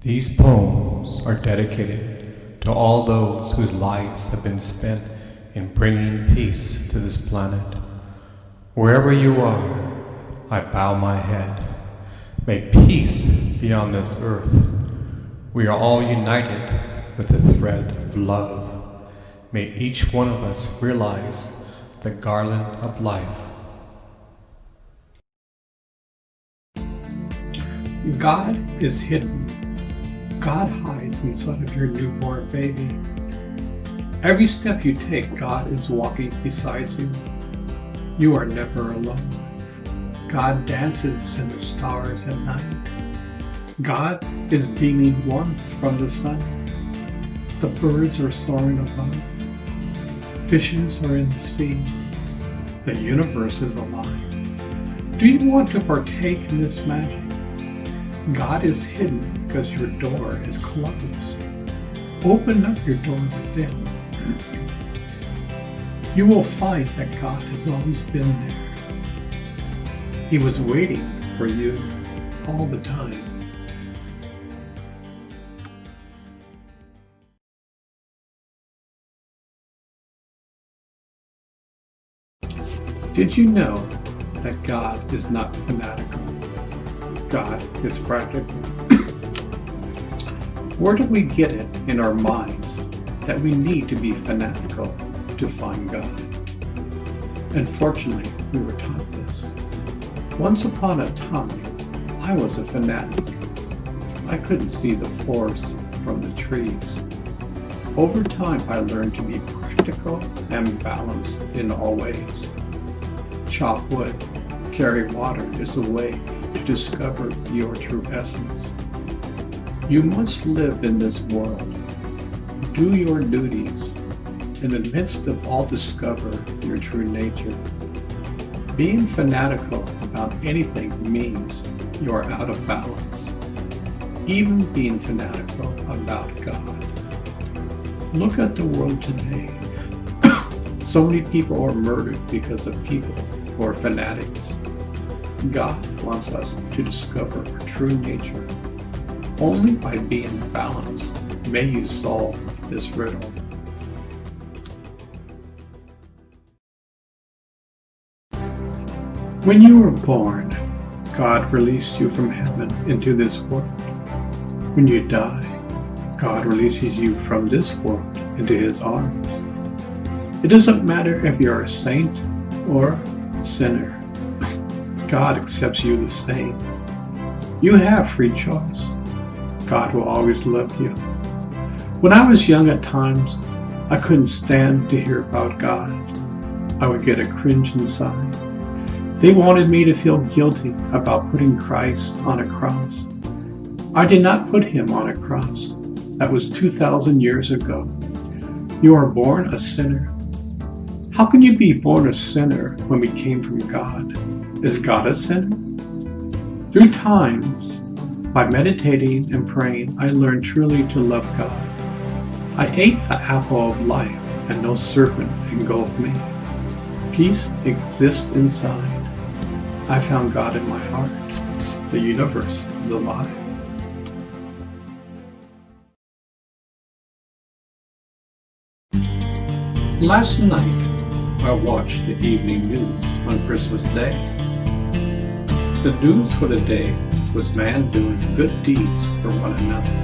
These poems are dedicated to all those whose lives have been spent in bringing peace to this planet. Wherever you are, I bow my head. May peace be on this earth. We are all united with the thread of love. May each one of us realize the garland of life. God is hidden. God hides inside of your newborn baby. Every step you take, God is walking beside you. You are never alone. God dances in the stars at night. God is beaming warmth from the sun. The birds are soaring above. Fishes are in the sea. The universe is alive. Do you want to partake in this magic? God is hidden because your door is closed. Open up your door within. You will find that God has always been there. He was waiting for you all the time. Did you know that God is not fanatical? God is practical. Where do we get it in our minds that we need to be fanatical to find God? Unfortunately, we were taught this. Once upon a time, I was a fanatic. I couldn't see the forest from the trees. Over time, I learned to be practical and balanced in all ways. Chop wood, carry water is a way to discover your true essence. You must live in this world. Do your duties. In the midst of all, discover your true nature. Being fanatical about anything means you are out of balance. Even being fanatical about God. Look at the world today. So many people are murdered because of people who are fanatics. God wants us to discover our true nature. Only by being balanced may you solve this riddle. When you were born, God released you from heaven into this world. When you die, God releases you from this world into His arms. It doesn't matter if you're a saint or a sinner. God accepts you the same. You have free choice. God will always love you. When I was young, at times, I couldn't stand to hear about God. I would get a cringe inside. They wanted me to feel guilty about putting Christ on a cross. I did not put Him on a cross. That was 2,000 years ago. You are born a sinner. How can you be born a sinner when we came from God? Is God a sinner? Through times, by meditating and praying, I learned truly to love God. I ate the apple of life, and no serpent engulfed me. Peace exists inside. I found God in my heart. The universe is alive. Last night, I watched the evening news on Christmas Day. The news for the day was man doing good deeds for one another.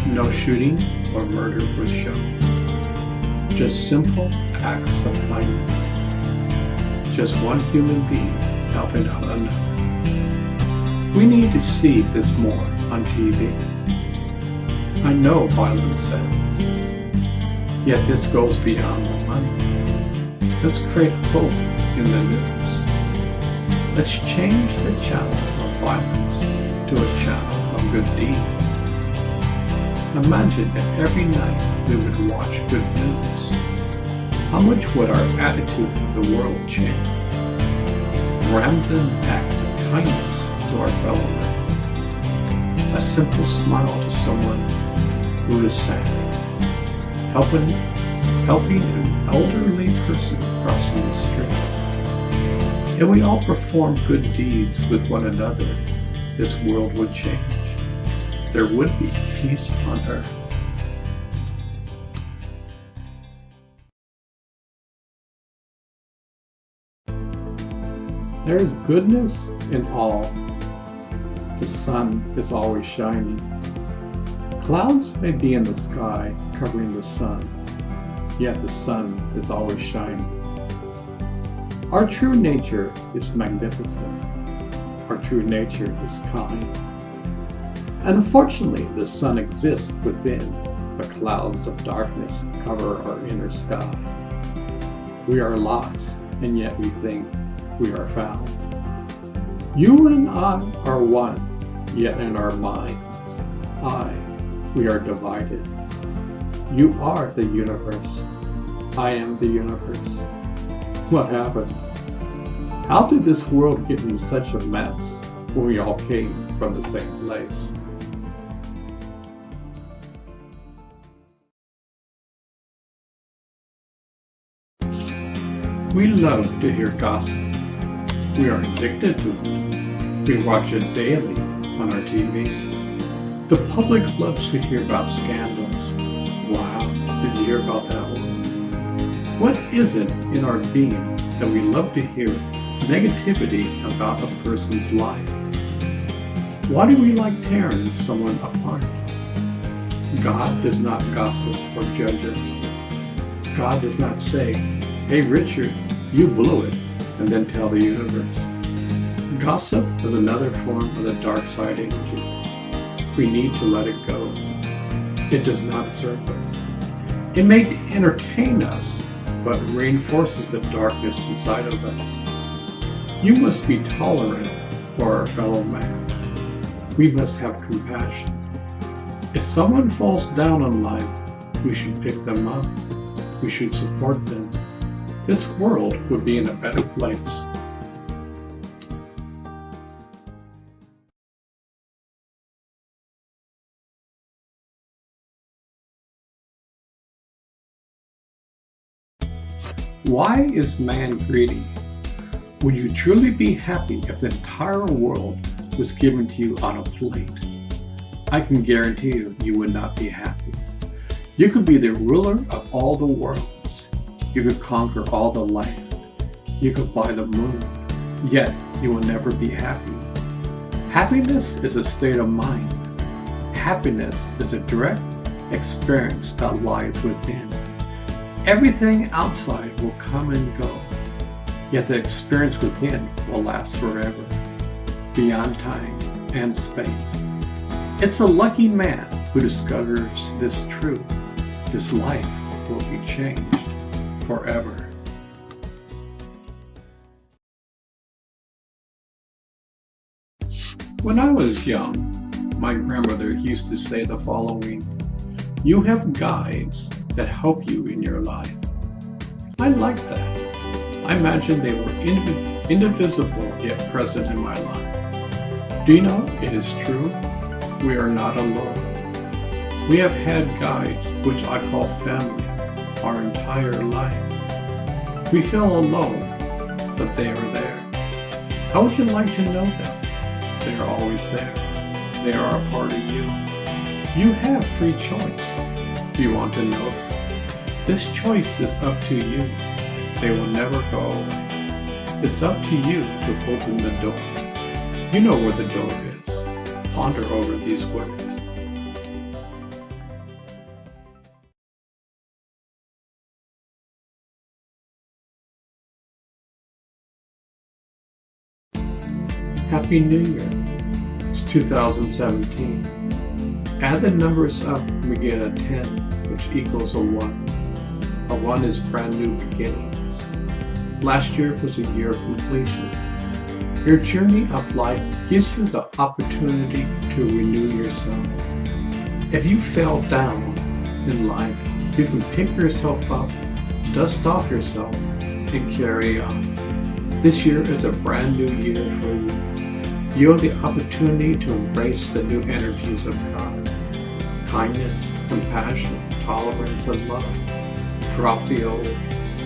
No shooting or murder was shown. Just simple acts of kindness. Just one human being helping out another. We need to see this more on TV. I know violence sells, yet this goes beyond the money. Let's create hope in the news. Let's change the channel of violence to a channel of good deeds. Imagine if every night we would watch good news. How much would our attitude of the world change? Random acts of kindness to our fellow man. A simple smile to someone who is sad. Helping an elderly person crossing the street. If we all perform good deeds with one another, this world would change. there would be peace on earth. There is goodness in all. The sun is always shining. Clouds may be in the sky covering the sun, yet the sun is always shining. Our true nature is magnificent. Our true nature is kind. Unfortunately, the sun exists within, but clouds of darkness cover our inner sky. We are lost, and yet we think we are found. You and I are one, yet in our minds, we are divided. You are the universe. I am the universe. What happened? How did this world get in such a mess when we all came from the same place? We love to hear gossip. We are addicted to it. We watch it daily on our TV. The public loves to hear about scandals. Wow, did you hear about that one? What is it in our being that we love to hear negativity about a person's life? Why do we like tearing someone apart? God does not gossip or judge us. God does not say, "Hey Richard, you blew it," and then tell the universe. Gossip is another form of the dark side energy. We need to let it go. It does not serve us. It may entertain us, but reinforces the darkness inside of us. You must be tolerant for our fellow man. We must have compassion. If someone falls down in life, we should pick them up. We should support them. This world would be in a better place. Why is man greedy? Would you truly be happy if the entire world was given to you on a plate? I can guarantee you, you would not be happy. You could be the ruler of all the worlds. You could conquer all the land. You could buy the moon. Yet, you will never be happy. Happiness is a state of mind. Happiness is a direct experience that lies within. Everything outside will come and go, yet the experience within will last forever, beyond time and space. It's a lucky man who discovers this truth. This life will be changed forever. When I was young, my grandmother used to say the following: "You have guides that help you in your life." I like that. I imagine they were indivisible yet present in my life. Do you know it is true? We are not alone. We have had guides, which I call family, our entire life. We feel alone, but they are there. How would you like to know them? They are always there. They are a part of you. You have free choice. Do you want to know them? This choice is up to you. They will never go away. It's up to you to open the door. You know where the door is. Ponder over these words. Happy New Year. It's 2017. Add the numbers up and we get a 10, which equals a 1. A 1 is brand new beginnings. Last year was a year of completion. Your journey of life gives you the opportunity to renew yourself. If you fell down in life, you can pick yourself up, dust off yourself, and carry on. This year is a brand new year for you. You have the opportunity to embrace the new energies of God. Kindness, compassion, tolerance, and love. Drop the old.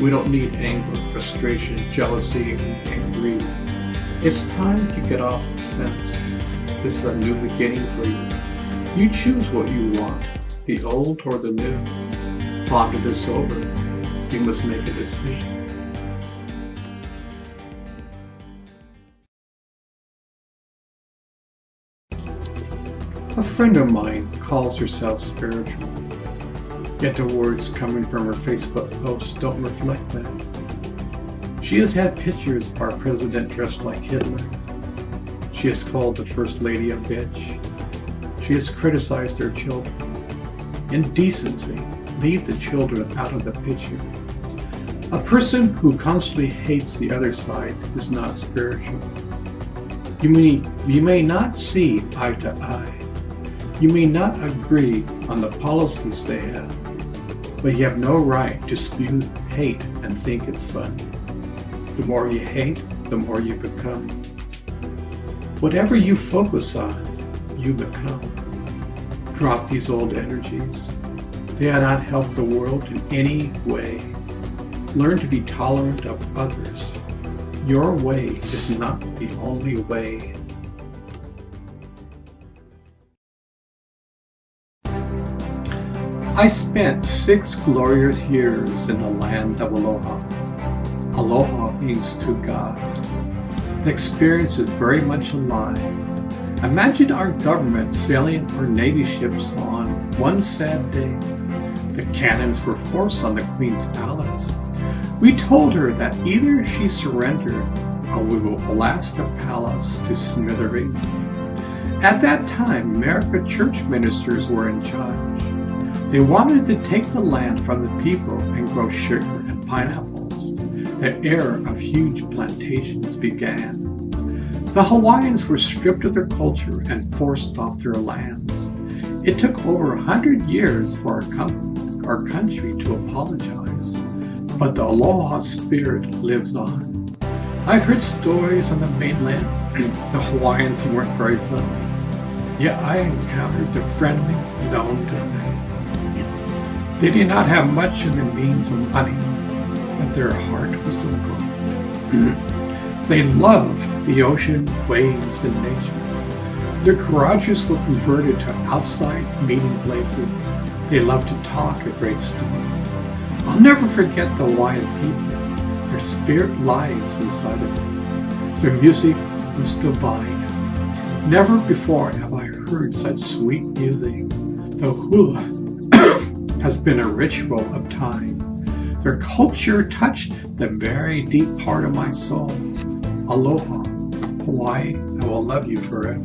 We don't need anger, frustration, jealousy, and greed. It's time to get off the fence. This is a new beginning for you. You choose what you want, the old or the new. Ponder this over. You must make a decision. A friend of mine calls herself spiritual, yet the words coming from her Facebook post don't reflect that. She has had pictures of our president dressed like Hitler. She has called the First Lady a bitch. She has criticized their children. Indecency, leave the children out of the picture. A person who constantly hates the other side is not spiritual. You may not see eye to eye. You may not agree on the policies they have, but you have no right to spew hate and think it's fun. The more you hate, the more you become. Whatever you focus on, you become. Drop these old energies. They do not help the world in any way. Learn to be tolerant of others. Your way is not the only way. I spent 6 glorious years in the land of Aloha. Aloha means to God. The experience is very much alive. Imagine our government sailing our Navy ships on one sad day. The cannons were forced on the Queen's palace. We told her that either she surrendered or we will blast the palace to smithereens. At that time, American church ministers were in charge. They wanted to take the land from the people and grow sugar and pineapples. The era of huge plantations began. The Hawaiians were stripped of their culture and forced off their lands. It took over 100 years for our country to apologize, but the Aloha spirit lives on. I've heard stories on the mainland. The Hawaiians weren't very friendly, yet I encountered the friendliest known to man. They did not have much in the means of money, but their heart was of gold. They loved the ocean, waves, and nature. Their garages were converted to outside meeting places. They loved to talk a great story. I'll never forget the Hawaiian people. Their spirit lies inside of them. Their music was divine. Never before have I heard such sweet music. The hula has been a ritual of time. Their culture touched the very deep part of my soul. Aloha, Hawaii, I will love you forever.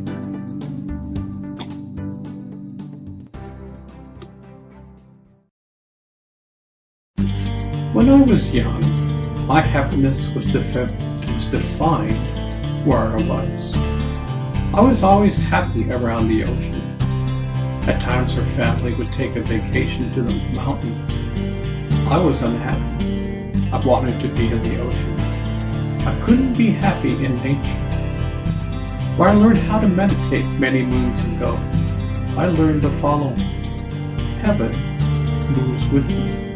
When I was young, my happiness was defined where I was. I was always happy around the ocean. At times our family would take a vacation to the mountains. I was unhappy. I wanted to be in the ocean. I couldn't be happy in nature. Where I learned how to meditate many moons ago, I learned the following. Heaven moves with me.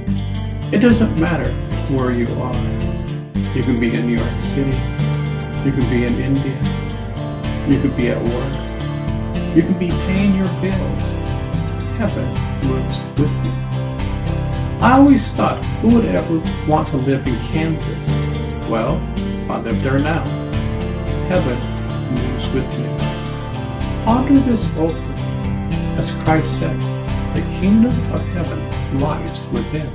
It doesn't matter where you are. You can be in New York City. You can be in India. You could be at work. You can be paying your bills. Heaven moves with me. I always thought, who would ever want to live in Kansas? Well, I live there now. Heaven moves with me. Ponder this over. As Christ said, the kingdom of heaven lies within.